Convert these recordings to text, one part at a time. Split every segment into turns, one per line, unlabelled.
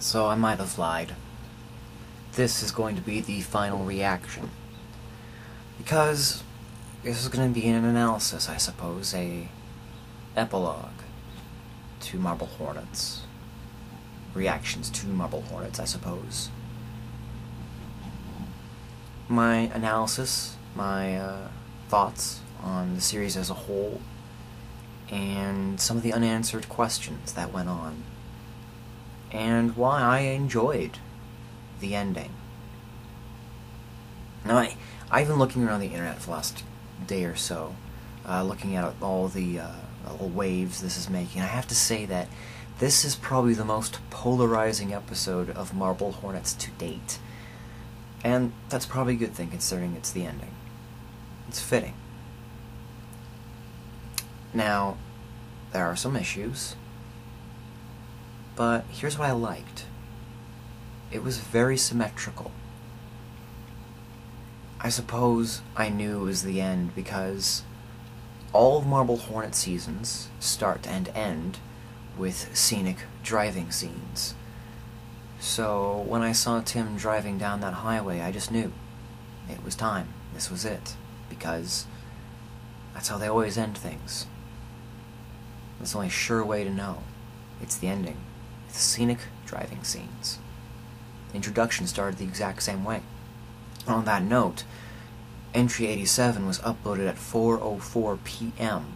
So I might have lied. This is going to be the final reaction. Because this is going to be an analysis, I suppose, a epilogue to Marble Hornets. Reactions to Marble Hornets, I suppose. My analysis, my thoughts on the series as a whole, and some of the unanswered questions that went on, and why I enjoyed the ending. Now, I've been looking around the internet for the last day or so, looking at all the waves this is making. I have to say that this is probably the most polarizing episode of Marble Hornets to date. And that's probably a good thing, considering it's the ending. It's fitting. Now, there are some issues, but here's what I liked. It was very symmetrical. I suppose I knew it was the end because all of Marble Hornet seasons start and end with scenic driving scenes. So when I saw Tim driving down that highway, I just knew it was time. This was it. Because that's how they always end things. That's the only sure way to know. It's the ending. It's scenic driving scenes. The introduction started the exact same way. On that note, Entry 87 was uploaded at 4:04 p.m.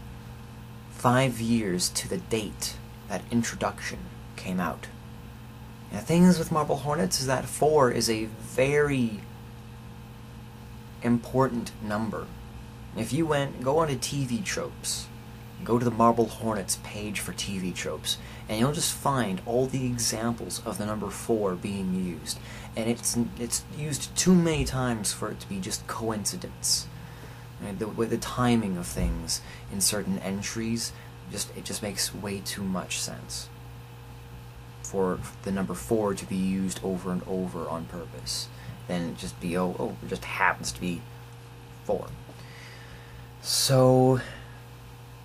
5 years to the date that introduction came out. And the thing is with Marble Hornets is that 4 is a very important number. If you go onto TV tropes, go to the Marble Hornets page for TV tropes, and you'll just find all the examples of the number 4 being used. And it's used too many times for it to be just coincidence. Right? With the timing of things in certain entries, it just makes way too much sense for the number 4 to be used over and over on purpose. Then just be, it just happens to be 4. So,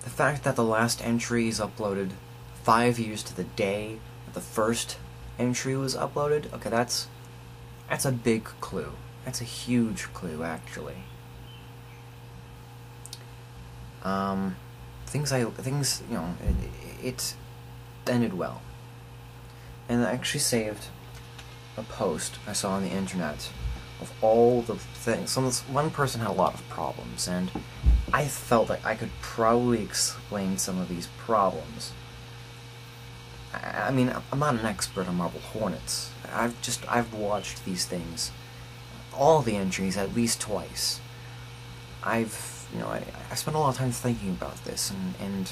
the fact that the last entry is uploaded 5 years to the day that the first entry was uploaded, okay, that's a big clue. That's a huge clue, actually. It ended well. And I actually saved a post I saw on the internet of all the things. One person had a lot of problems, and I felt like I could probably explain some of these problems. I mean, I'm not an expert on Marble Hornets. I've watched these things, all the entries, at least twice. I spent a lot of time thinking about this, and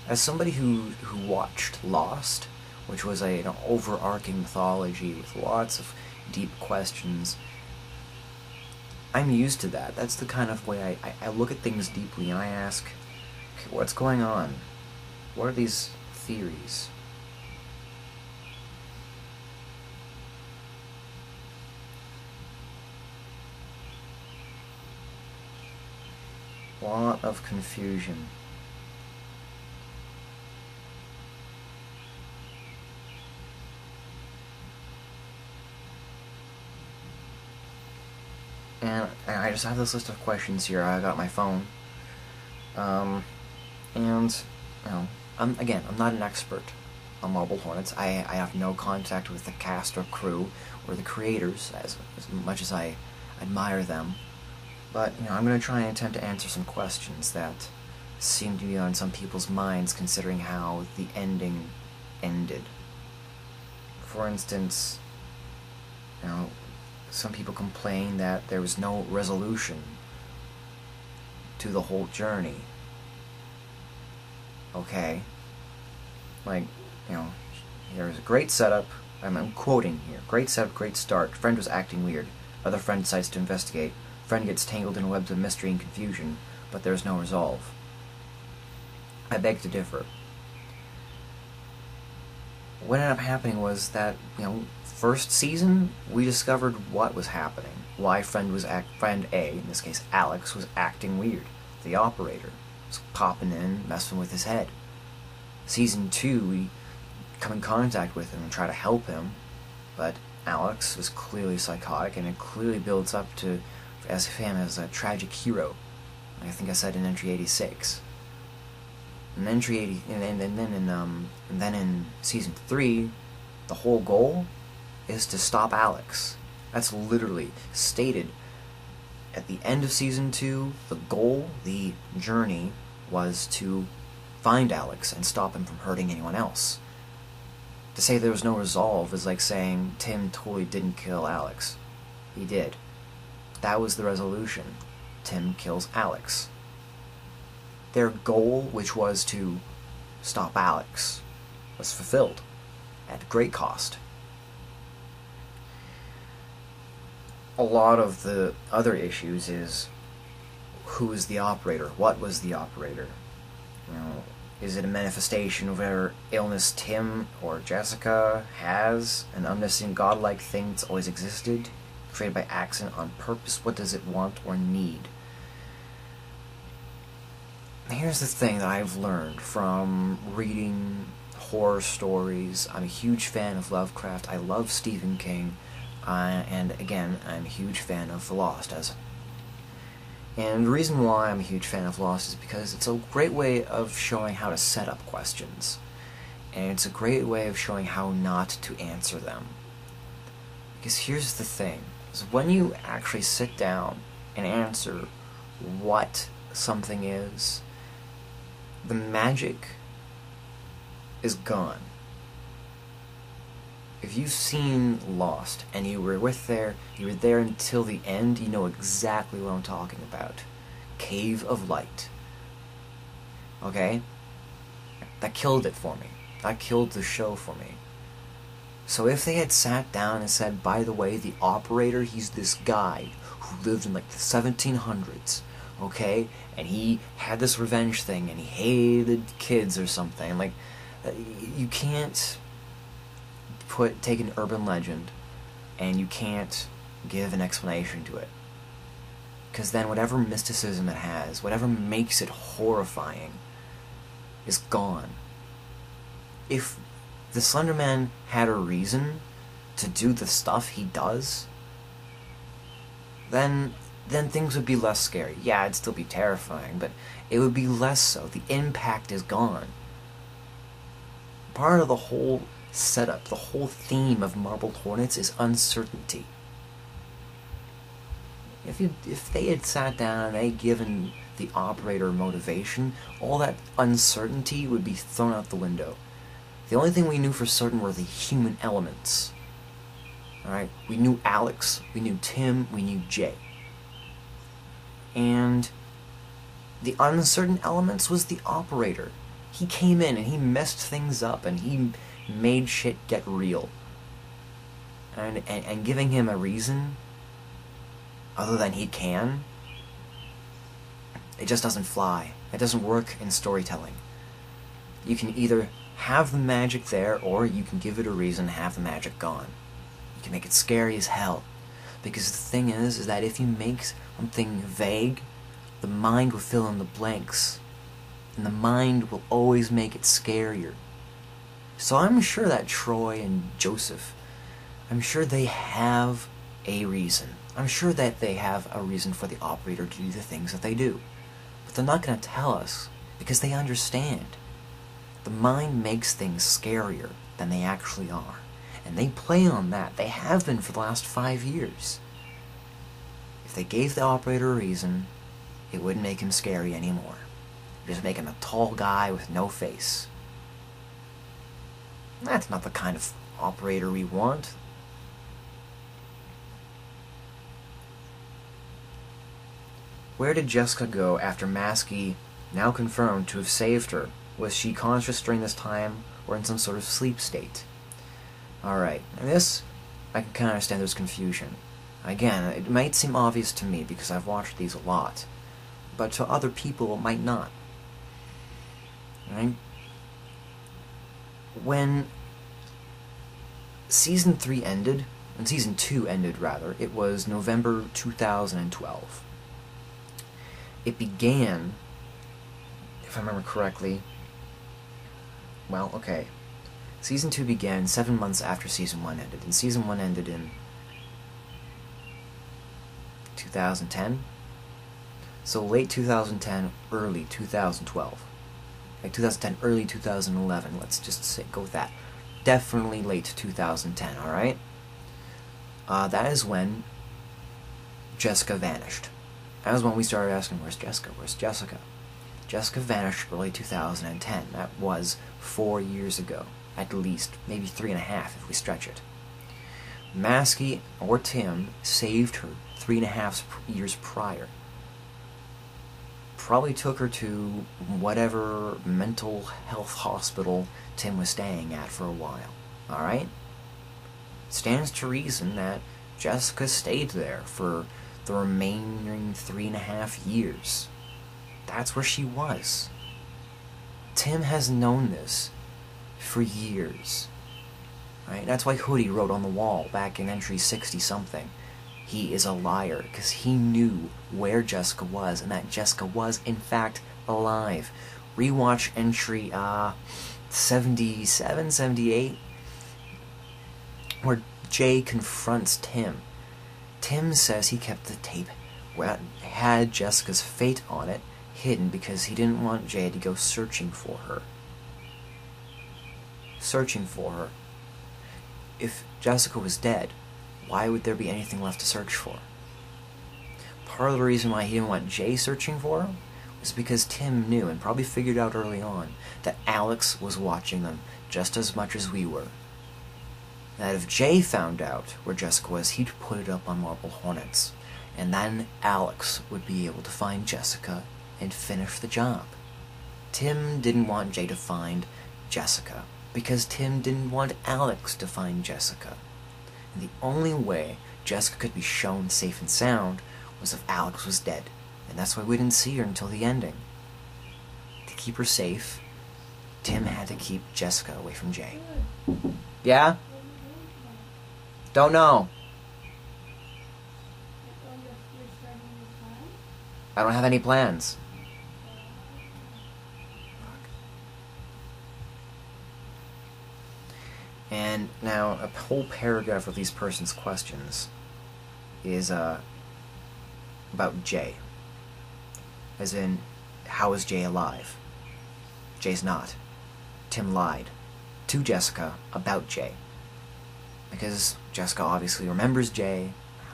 as somebody who watched Lost, which was an overarching mythology with lots of deep questions, I'm used to that. That's the kind of way I look at things deeply, and I ask, okay, what's going on? What are these theories? A lot of confusion. And I just have this list of questions here. I got my phone. I'm not an expert on Marble Hornets. I have no contact with the cast or crew or the creators, as much as I admire them. But, I'm going to try and attempt to answer some questions that seem to be on some people's minds, considering how the ending ended. For instance, some people complain that there was no resolution to the whole journey. Okay. There's a great setup. I'm quoting here. Great setup, great start. Friend was acting weird. Other friend decides to investigate. Friend gets tangled in webs of mystery and confusion, but there's no resolve. I beg to differ. What ended up happening was that, first season, we discovered what was happening. Why friend A, in this case Alex, was acting weird. The operator was popping in, messing with his head. Season 2, we come in contact with him and try to help him, But Alex was clearly psychotic, and it clearly builds up to as him as a tragic hero. I think I said in entry 86. And entry 80, and then in season 3, the whole goal is to stop Alex. That's literally stated at the end of season 2. The goal, the journey, was to find Alex and stop him from hurting anyone else. To say there was no resolve is like saying Tim totally didn't kill Alex. He did. That was the resolution. Tim kills Alex. Their goal, which was to stop Alex, was fulfilled at great cost. A lot of the other issues is who is the operator? What was the operator? You know, is it a manifestation of whatever illness Tim or Jessica has? An omniscient godlike thing that's always existed? Created by accident on purpose? What does it want or need? Here's the thing that I've learned from reading horror stories. I'm a huge fan of Lovecraft. I love Stephen King. And again, I'm a huge fan of The Lost. And the reason why I'm a huge fan of Lost is because it's a great way of showing how to set up questions. And it's a great way of showing how not to answer them. Because here's the thing, is when you actually sit down and answer what something is, the magic is gone. If you've seen Lost and you were there until the end, you know exactly what I'm talking about. Cave of Light. Okay? That killed it for me. That killed the show for me. So if they had sat down and said, by the way, the operator, he's this guy who lived in like the 1700s, okay? And he had this revenge thing and he hated kids or something. Like, you can't take an urban legend and you can't give an explanation to it, because then whatever mysticism it has, whatever makes it horrifying, is gone. If the Slender Man had a reason to do the stuff he does, then things would be less scary. Yeah, it'd still be terrifying, but it would be less so. The impact is gone. Part of the whole setup, the whole theme of Marbled Hornets is uncertainty. If they had sat down and they'd given the operator motivation, all that uncertainty would be thrown out the window. The only thing we knew for certain were the human elements. Alright? We knew Alex, we knew Tim, we knew Jay. And the uncertain elements was the operator. He came in and he messed things up and he made shit get real. And giving him a reason other than he can, it just doesn't fly. It doesn't work in storytelling. You can either have the magic there, or you can give it a reason and have the magic gone. You can make it scary as hell. Because the thing is that if you make something vague, the mind will fill in the blanks. And the mind will always make it scarier. So I'm sure that Troy and Joseph, I'm sure they have a reason. I'm sure that they have a reason for the operator to do the things that they do. But they're not going to tell us, because they understand. The mind makes things scarier than they actually are. And they play on that. They have been for the last 5 years. If they gave the operator a reason, it wouldn't make him scary anymore. It'd just make him a tall guy with no face. That's not the kind of operator we want. Where did Jessica go after Maskey, now confirmed to have saved her? Was she conscious during this time, or in some sort of sleep state? Alright, and this, I can kind of understand there's confusion. Again, it might seem obvious to me because I've watched these a lot, but to other people it might not. Right? When Season 3 ended, and Season 2 ended rather, it was November 2012. It began, if I remember correctly, well, okay, Season 2 began 7 months after Season 1 ended, and Season 1 ended in 2010? So late 2010, early 2012. Like 2010, early 2011, let's just say, go with that. Definitely late 2010, alright? That is when Jessica vanished. That was when we started asking, where's Jessica? Where's Jessica? Jessica vanished early 2010. That was 4 years ago. At least, maybe 3.5 if we stretch it. Maskey or Tim saved her 3.5 years prior. Probably took her to whatever mental health hospital Tim was staying at for a while. Alright? Stands to reason that Jessica stayed there for the remaining 3.5 years. That's where she was. Tim has known this for years. Right? That's why Hoodie wrote on the wall back in entry 60-something. He is a liar, because he knew where Jessica was, and that Jessica was, in fact, alive. Rewatch entry 77, 78, where Jay confronts Tim. Tim says he kept the tape that had Jessica's fate on it hidden because he didn't want Jay to go searching for her. Searching for her. If Jessica was dead, why would there be anything left to search for? Part of the reason why he didn't want Jay searching for her was because Tim knew, and probably figured out early on, that Alex was watching them just as much as we were. That if Jay found out where Jessica was, he'd put it up on Marble Hornets, and then Alex would be able to find Jessica and finish the job. Tim didn't want Jay to find Jessica, because Tim didn't want Alex to find Jessica. And the only way Jessica could be shown safe and sound was if Alex was dead, and that's why we didn't see her until the ending. To keep her safe, Tim had to keep Jessica away from Jay. Yeah? Don't know. I don't have any plans. And now, a whole paragraph of these person's questions is about Jay. As in, how is Jay alive? Jay's not. Tim lied to Jessica about Jay. Because Jessica obviously remembers Jay,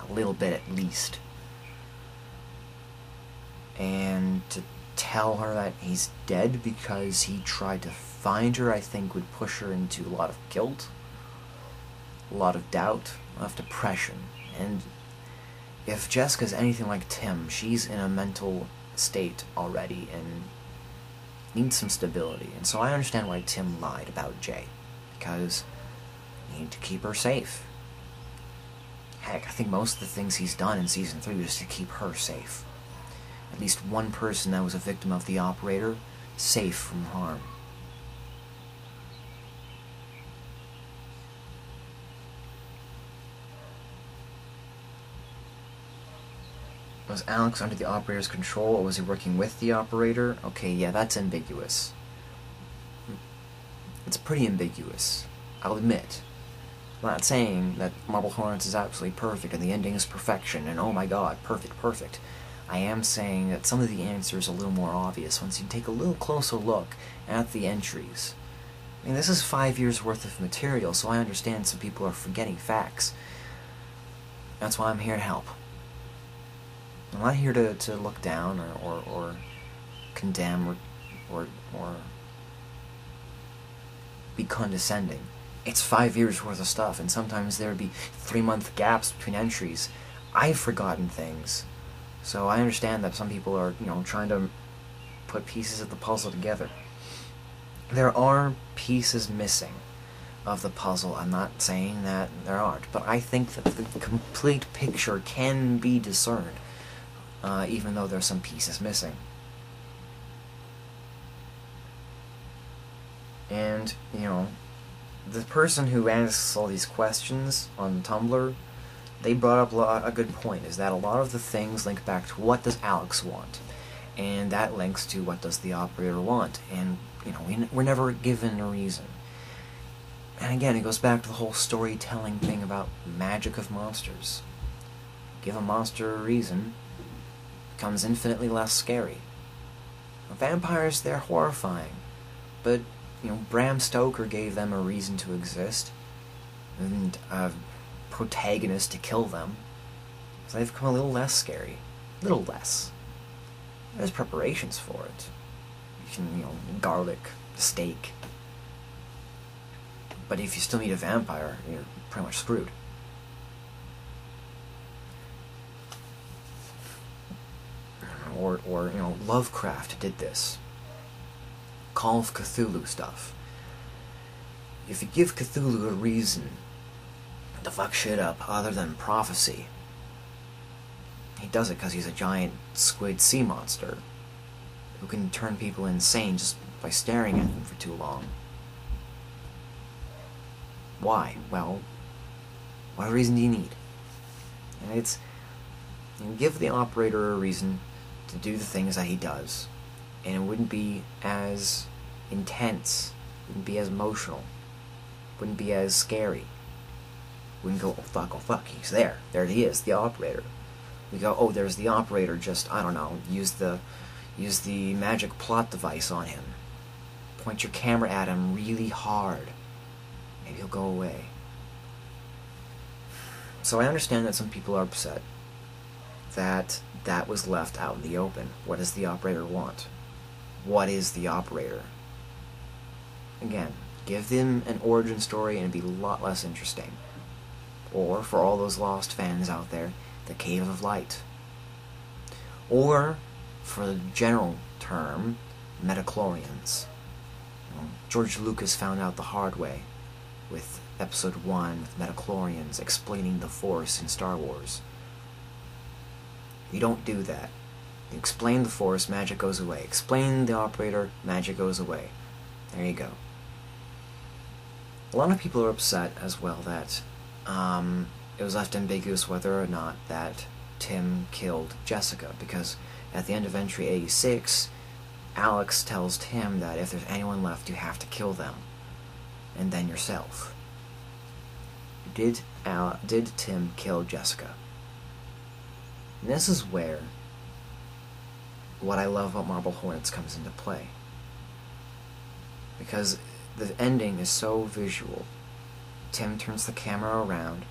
a little bit at least. And to tell her that he's dead because he tried to find her, I think would push her into a lot of guilt, a lot of doubt, a lot of depression. And if Jessica's anything like Tim, she's in a mental state already and needs some stability. And so I understand why Tim lied about Jay, because you need to keep her safe. Heck, I think most of the things he's done in Season 3 was to keep her safe. At least one person that was a victim of the operator, safe from harm. Was Alex under the operator's control, or was he working with the operator? Okay, yeah, that's ambiguous. It's pretty ambiguous, I'll admit. I'm not saying that Marble Hornets is absolutely perfect and the ending is perfection and oh my god, perfect, perfect. I am saying that some of the answers are a little more obvious once you take a little closer look at the entries. I mean, this is 5 years worth of material, so I understand some people are forgetting facts. That's why I'm here to help. I'm not here to look down or condemn or be condescending. It's 5 years worth of stuff, and sometimes there would be 3-month gaps between entries. I've forgotten things. So I understand that some people are, trying to put pieces of the puzzle together. There are pieces missing of the puzzle. I'm not saying that there aren't, but I think that the complete picture can be discerned, even though there's some pieces missing. And, the person who asks all these questions on Tumblr, they brought up a good point, is that a lot of the things link back to what does Alex want, and that links to what does the operator want, and we're never given a reason. And again, it goes back to the whole storytelling thing about magic of monsters. Give a monster a reason, it becomes infinitely less scary. Vampires, they're horrifying, but, Bram Stoker gave them a reason to exist, and a protagonist to kill them, so they've become a little less scary. A little less. There's preparations for it. You can, garlic, steak. But if you still meet a vampire, you're pretty much screwed. Or Lovecraft did this. Call of Cthulhu stuff. If you give Cthulhu a reason to fuck shit up other than prophecy, he does it because he's a giant squid sea monster who can turn people insane just by staring at them for too long. Why? Well, what reason do you need? And you give the operator a reason to do the things that he does, and it wouldn't be as intense, wouldn't be as emotional, wouldn't be as scary. Wouldn't go, oh fuck, he's there. There he is, the operator. We go, oh, there's the operator, just, I don't know, use the magic plot device on him. Point your camera at him really hard. Maybe he'll go away. So I understand that some people are upset that that was left out in the open. What does the operator want? What is the operator? Again, give them an origin story and it'd be a lot less interesting. Or, for all those Lost fans out there, the Cave of Light. Or, for the general term, metachlorians. George Lucas found out the hard way with Episode 1 with metachlorians explaining the Force in Star Wars. You don't do that. You explain the Force, magic goes away. Explain the operator, magic goes away. There you go. A lot of people are upset as well that it was left ambiguous whether or not that Tim killed Jessica, because at the end of entry 86, Alex tells Tim that if there's anyone left, you have to kill them, and then yourself. Did Tim kill Jessica? And this is where what I love about Marble Hornets comes into play, because the ending is so visual. Tim turns the camera around,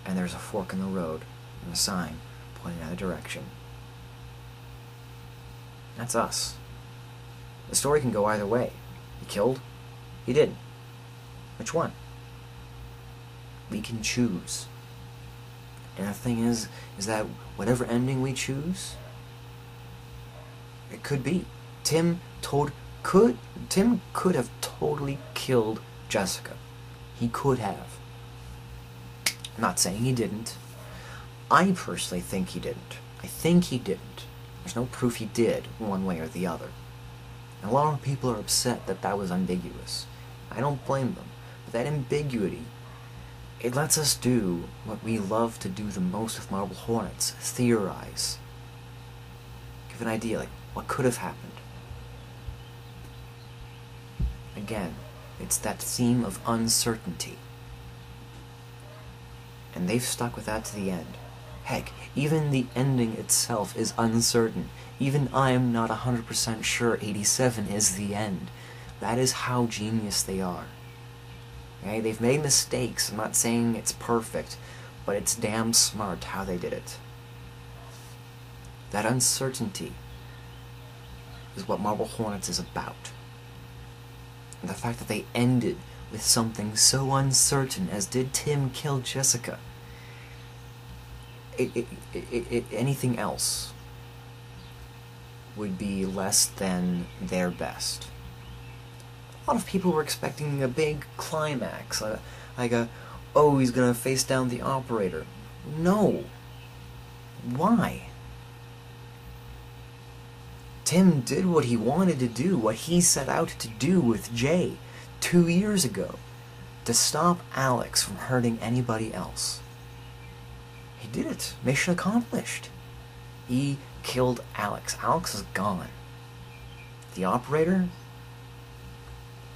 and there's a fork in the road and a sign pointing in a direction. That's us. The story can go either way. He killed, he didn't. Which one? We can choose. And the thing is that whatever ending we choose, it could be. Tim could have totally killed Jessica. He could have. I'm not saying he didn't. I personally think he didn't. I think he didn't. There's no proof he did, one way or the other. And a lot of people are upset that that was ambiguous. I don't blame them. But that ambiguity, it lets us do what we love to do the most with Marble Hornets. Theorize. Give an idea, like, what could have happened? Again, it's that theme of uncertainty. And they've stuck with that to the end. Heck, even the ending itself is uncertain. Even I'm not 100% sure 87 is the end. That is how genius they are. Okay? They've made mistakes. I'm not saying it's perfect, but it's damn smart how they did it. That uncertainty is what Marble Hornets is about. And the fact that they ended with something so uncertain as did Tim kill Jessica. Anything else would be less than their best. A lot of people were expecting a big climax, like oh, he's gonna face down the operator. No. Why? Tim did what he wanted to do, what he set out to do with Jay 2 years ago, to stop Alex from hurting anybody else. He did it. Mission accomplished. He killed Alex. Alex is gone. The operator,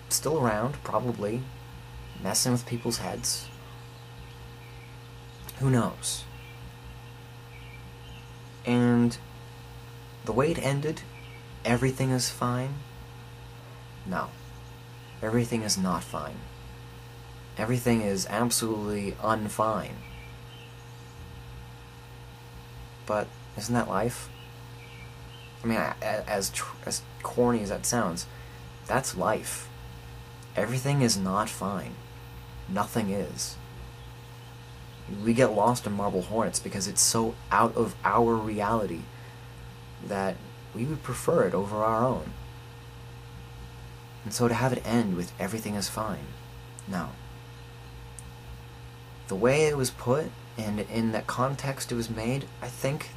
still around, probably. messing with people's heads. Who knows? And the way it ended, everything is fine? No. Everything is not fine. Everything is absolutely unfine. But isn't that life? I mean, as corny as that sounds, that's life. Everything is not fine. Nothing is. We get lost in Marble Hornets because it's so out of our reality that we would prefer it over our own. And so to have it end with everything is fine, no. The way it was put, and in that context it was made, I think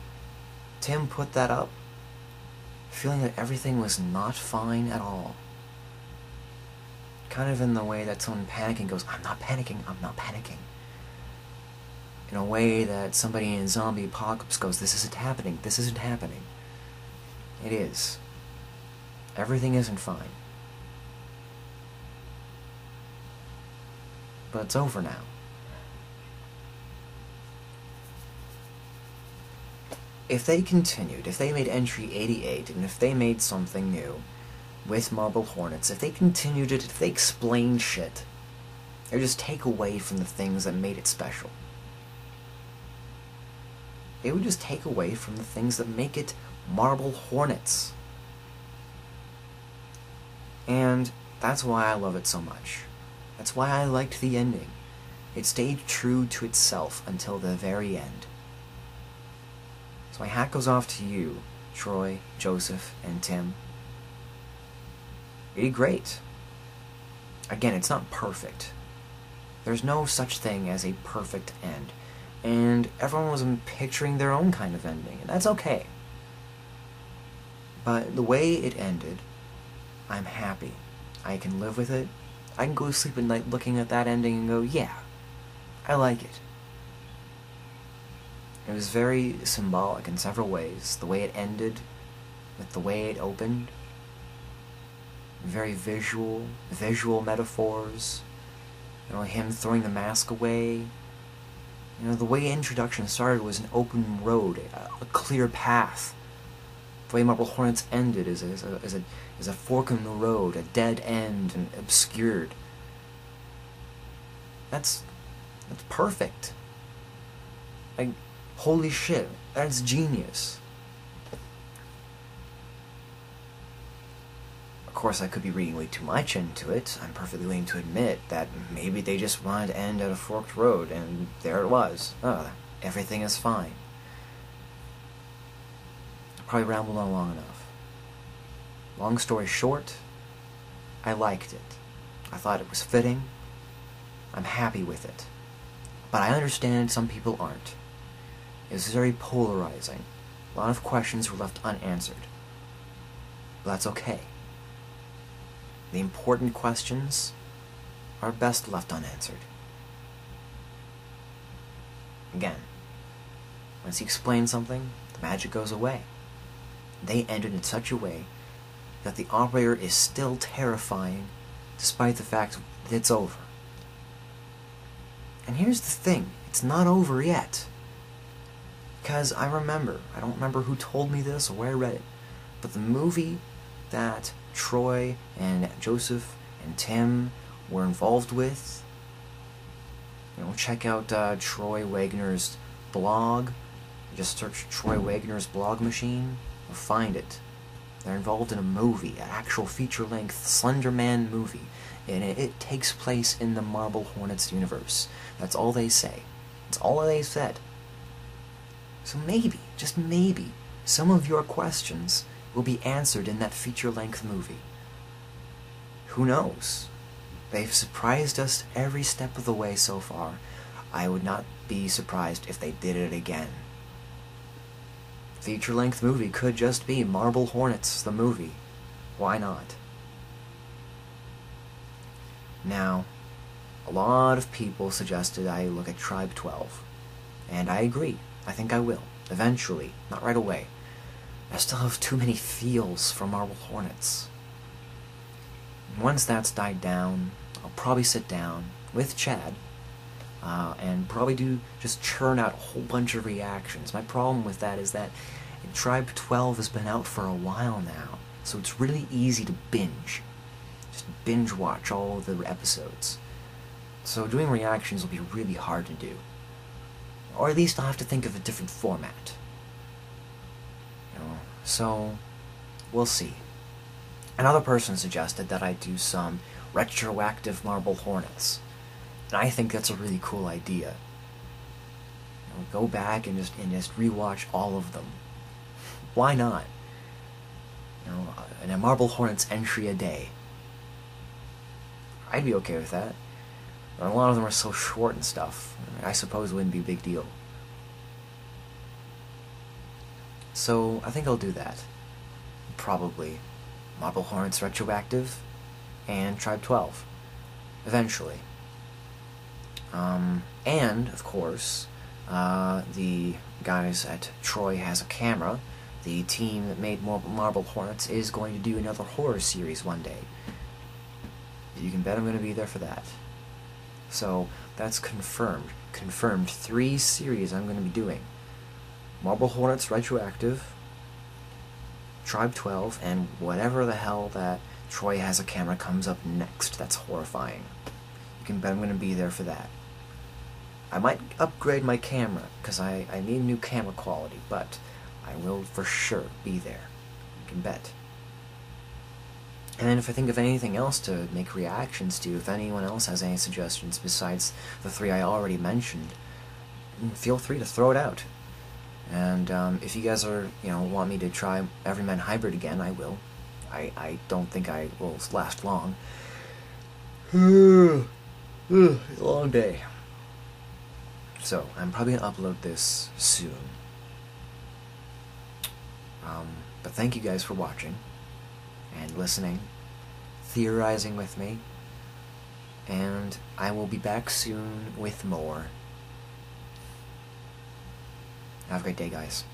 Tim put that up feeling that everything was not fine at all. Kind of in the way that someone panicking goes, I'm not panicking, I'm not panicking. In a way that somebody in zombie apocalypse goes, this isn't happening, this isn't happening. It is. Everything isn't fine. But it's over now. If they continued, if they made entry 88, and if they made something new with Marble Hornets, if they continued it, if they explained shit, or just take away from the things that made it special, they would just take away from the things that make it Marble Hornets. And that's why I love it so much. That's why I liked the ending. It stayed true to itself until the very end. So my hat goes off to you, Troy, Joseph, and Tim. You did great. Again, it's not perfect. There's no such thing as a perfect end. And everyone was picturing their own kind of ending, and that's okay. But the way it ended, I'm happy. I can live with it. I can go to sleep at night looking at that ending and go, yeah, I like it. It was very symbolic in several ways. The way it ended, with the way it opened. Very visual metaphors. You know, him throwing the mask away. You know, the way introduction started was an open road, a clear path. The way Marble Hornets ended is a fork in the road, a dead end, and obscured. That's perfect. Like, holy shit, that's genius. Of course, I could be reading way too much into it. I'm perfectly willing to admit that maybe they just wanted to end at a forked road, and there it was. Oh, everything is fine. Probably rambled on long enough. Long story short, I liked it. I thought it was fitting. I'm happy with it. But I understand some people aren't. It was very polarizing. A lot of questions were left unanswered. But that's okay. The important questions are best left unanswered. Again, once you explain something, the magic goes away. They ended in such a way that the operator is still terrifying despite the fact that it's over. And here's the thing, it's not over yet. Because I don't remember who told me this or where I read it, but the movie that Troy and Joseph and Tim were involved with, you know, check out Troy Wagner's blog. Just search Troy Wagner's blog machine. You'll find it. They're involved in a movie, an actual feature-length Slender Man movie, and it takes place in the Marble Hornets universe. That's all they say. That's all they said. So maybe, just maybe, some of your questions will be answered in that feature-length movie. Who knows? They've surprised us every step of the way so far. I would not be surprised if they did it again. Feature-length movie could just be Marble Hornets, the movie. Why not? Now, a lot of people suggested I look at Tribe 12. And I agree. I think I will. Eventually. Not right away. I still have too many feels for Marble Hornets. And once that's died down, I'll probably sit down, with Chad, and probably just churn out a whole bunch of reactions. My problem with that is that Tribe 12 has been out for a while now, so it's really easy to binge. Just binge watch all of the episodes. So doing reactions will be really hard to do. Or at least I'll have to think of a different format. So we'll see. Another person suggested that I do some retroactive Marble Hornets. And I think that's a really cool idea. Go back and just rewatch all of them. Why not? And a Marble Hornets entry a day. I'd be okay with that. But a lot of them are so short and stuff. I suppose it wouldn't be a big deal. So I think I'll do that. Probably Marble Hornets retroactive and Tribe 12. Eventually. And, of course, the guys at Troy Has a Camera, the team that made Marble Hornets, is going to do another horror series one day. You can bet I'm going to be there for that. So, that's confirmed. Confirmed 3 series I'm going to be doing. Marble Hornets retroactive, Tribe 12, and whatever the hell that Troy Has a Camera comes up next. That's horrifying. You can bet I'm going to be there for that. I might upgrade my camera, because I need new camera quality, but I will for sure be there. You can bet. And then if I think of anything else to make reactions to, if anyone else has any suggestions besides the 3 I already mentioned, feel free to throw it out. And if you guys want me to try Everyman Hybrid again, I will. I don't think I will last long. It's a long day. So, I'm probably going to upload this soon. But thank you guys for watching, and listening, theorizing with me, and I will be back soon with more. Have a great day, guys.